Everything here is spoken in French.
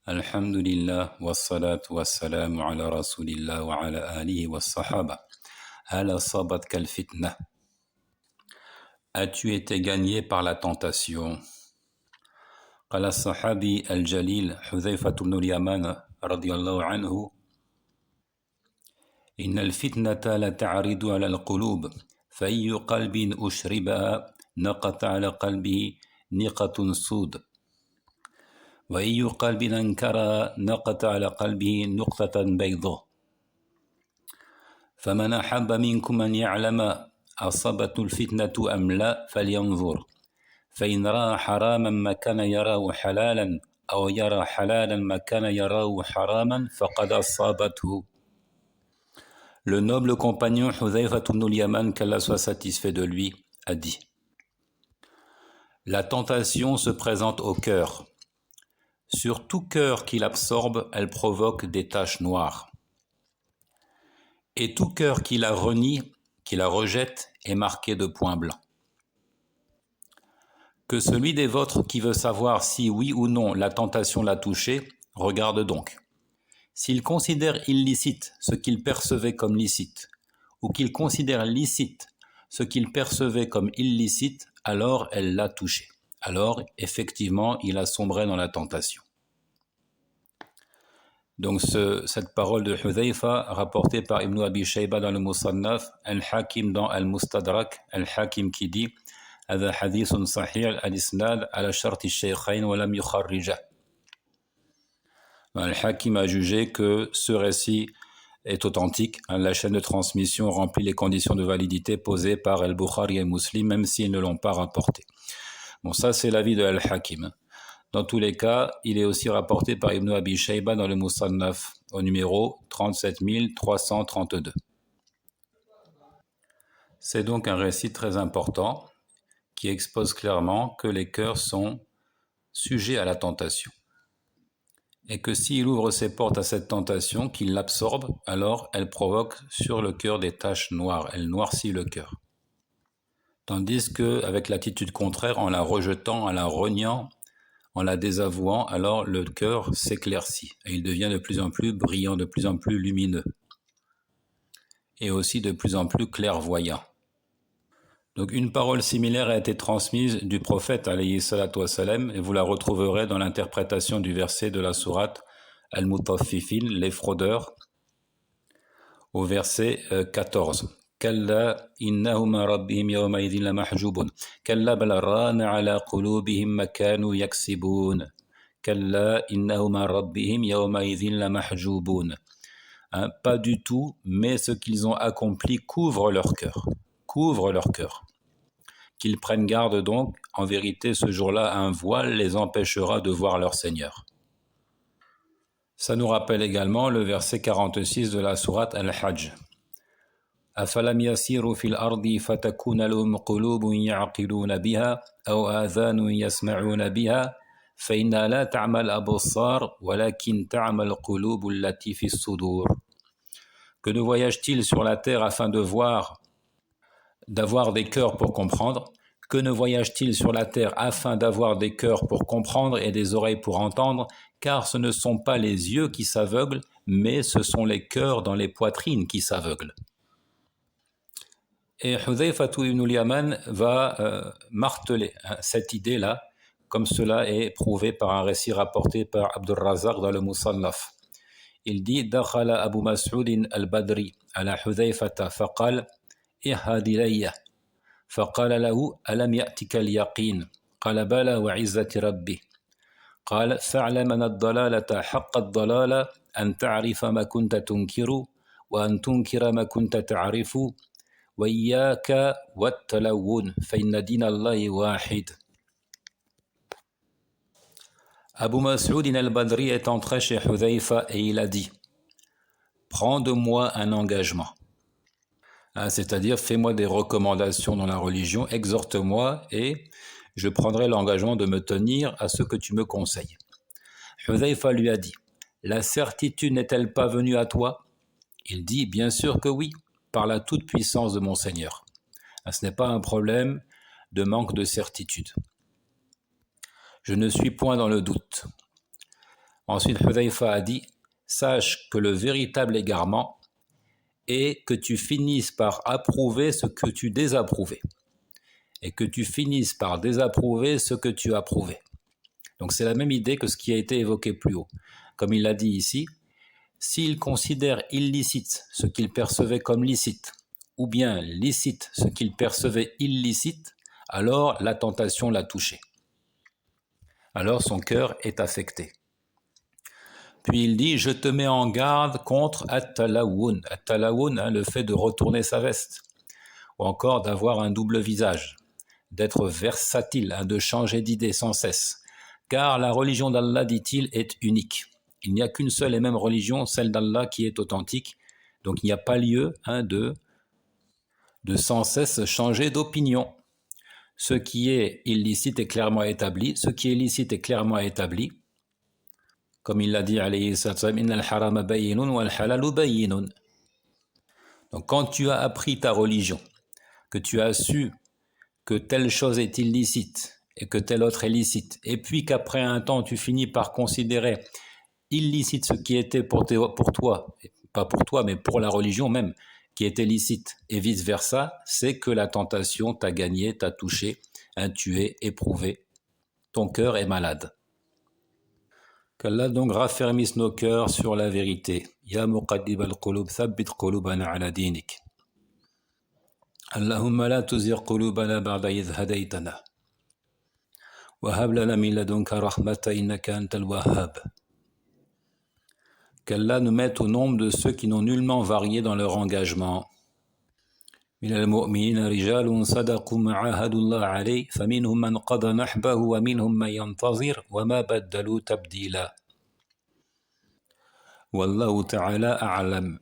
Alhamdulillah, wassalatu wassalamu ala rasulillah wa ala alihi wa sahaba. Ala sabat kal fitna. As-tu été gagné par la tentation? قال الصحابي الجليل حذيفة بن اليمان رضي الله عنه إن الفتنة لتعرض على القلوب فأي قلب أشربها نقت على قلبه نقة سود وأي قلب أنكرها نقت على قلبه نقطة بيضاء فمن أحب منكم أن يعلم أصابته الفتنة أم لا فلينظر فإن رأى حراما ما كان يراه حلالا أو يرى حلالا ما كان يراه حراما فقد أصابته. Le noble compagnon Hudhayfa ibn al-Yaman, qu'Allah soit satisfait de lui, a dit: La tentation se présente au cœur. Sur tout cœur qui l'absorbe, elle provoque des taches noires. Et tout cœur qui la renie, qui la rejette, est marqué de points blancs. Que celui des vôtres qui veut savoir si oui ou non la tentation l'a touché, regarde donc. S'il considère illicite ce qu'il percevait comme licite, ou qu'il considère licite ce qu'il percevait comme illicite, alors elle l'a touché. Alors, effectivement, il a sombré dans la tentation. Donc, cette parole de Hudhayfa, rapportée par Ibn Abi Shayba dans le Musannaf, Al-Hakim dans Al-Mustadrak, Al-Hakim qui dit هذا حديث صحيح الإسناد على شرط الشيخين ولم يخرجه. Al-Hakim a jugé que ce récit est authentique. La chaîne de transmission remplit les conditions de validité posées par Al-Bukhari et Muslim, même s'ils ne l'ont pas rapporté. Bon, ça c'est l'avis de Al-Hakim. Dans tous les cas, il est aussi rapporté par Ibn Abi Shayba dans le Musannaf au numéro 37332. C'est donc un récit très important qui expose clairement que les cœurs sont sujets à la tentation. Et que s'il ouvre ses portes à cette tentation, qu'il l'absorbe, alors elle provoque sur le cœur des taches noires, elle noircit le cœur. Tandis qu'avec l'attitude contraire, en la rejetant, en la reniant, en la désavouant, alors le cœur s'éclaircit et il devient de plus en plus brillant, de plus en plus lumineux et aussi de plus en plus clairvoyant. Donc une parole similaire a été transmise du prophète alayhi salatu wassalam et vous la retrouverez dans l'interprétation du verset de la sourate Al-Mutaffifin, les fraudeurs, au verset 14. Kalla innahuma rabbihim yawma idhin la mahjubun. Kalla bal rana ala qulubihim ma kanu yaksibun. Kalla innahuma rabbihim yawma idhin la mahjubun. Pas du tout, mais ce qu'ils ont accompli couvre leur cœur. Couvre leur cœur. Qu'ils prennent garde donc, en vérité ce jour-là un voile les empêchera de voir leur Seigneur. Ça nous rappelle également le verset 46 de la sourate Al-Hajj. أَفَلَمْ يَسِيرُوا فِي الْأَرْضِ فَتَكُونَ لَهُمْ قُلُوبٌ يَعْقِلُونَ بِهَا أَوْ آذَانٌ يَسْمَعُونَ بِهَا فَإِنَّهَا لَا تَعْمَى الْأَبْصَارُ وَلَكِنْ تَعْمَى الْقُلُوبُ الَّتِي فِي الصُّدُورِ. Que ne voyage-t-il sur la terre afin d'avoir des cœurs pour comprendre? Que ne voyage-t-il sur la terre afin d'avoir des cœurs pour comprendre et des oreilles pour entendre? Car ce ne sont pas les yeux qui s'aveuglent, mais ce sont les cœurs dans les poitrines qui s'aveuglent. Et Hudhayfa ibn al-Yaman va marteler cette idée-là, comme cela est prouvé par un récit rapporté par Abd al-Razzaq dans le Musannaf. Il dit: Dakhala Abu Mas'ud al-Badri ala Hudhayfata faqal ihad ilayya فقال له ألم يأتك اليقين قال بلى وعزة ربي قال فاعلم أن الضلالة حق الضلالة أن تعرف ما كنت تنكر وأن تنكر ما كنت تعرف وإياك والتلون فإن دين الله واحد. Abu Mas'ud al-Badri est entré chez Hudhayfa et il a dit: Prends de moi un engagement. C'est-à-dire, fais-moi des recommandations dans la religion, exhorte-moi et je prendrai l'engagement de me tenir à ce que tu me conseilles. Hudhayfa lui a dit: La certitude n'est-elle pas venue à toi? Il dit: Bien sûr que oui, par la toute-puissance de mon Seigneur. Ce n'est pas un problème de manque de certitude. Je ne suis point dans le doute. Ensuite, Hudhayfa a dit, sache que le véritable égarement est que tu finisses par approuver ce que tu désapprouvais et que tu finisses par désapprouver ce que tu approuvais. Donc c'est la même idée que ce qui a été évoqué plus haut. Comme il l'a dit ici, s'il considère illicite ce qu'il percevait comme licite, ou bien licite ce qu'il percevait illicite, alors la tentation l'a touché. Alors son cœur est affecté. Puis il dit, je te mets en garde contre at-talawun. At-talawun, le fait de retourner sa veste, ou encore d'avoir un double visage, d'être versatile, de changer d'idée sans cesse. Car la religion d'Allah, dit-il, est unique. Il n'y a qu'une seule et même religion, celle d'Allah, qui est authentique. Donc il n'y a pas lieu de sans cesse changer d'opinion. Ce qui est illicite est clairement établi. Ce qui est licite est clairement établi. Comme il l'a dit, alayhi salam, Inna al-harama bayyinun wal halalu bayyinun. Donc quand tu as appris ta religion, que tu as su que telle chose est illicite et que telle autre est licite, et puis qu'après un temps tu finis par considérer illicite ce qui était pour toi, pas pour toi mais pour la religion même, qui était licite, et vice versa, c'est que la tentation t'a gagné, t'a touché, tué, éprouvé, ton cœur est malade. Qu'Allah donc raffermisse nos cœurs sur la vérité. Ya muqaddib al-qulub, thabbit qulubana ala dinik. Allahumma la tuzigh qulubana ba'da idh hadaytana. Wa hab lana min ladunka rahmatan innaka antal wahhab. Qu'Allah nous mette au nombre de ceux qui n'ont nullement varié dans leur engagement. من المؤمنين رجال صدقوا ما عاهدوا الله عليه فمنهم من قضى نحبه ومنهم من ينتظر وما بدلوا تبديلا والله تعالى أعلم.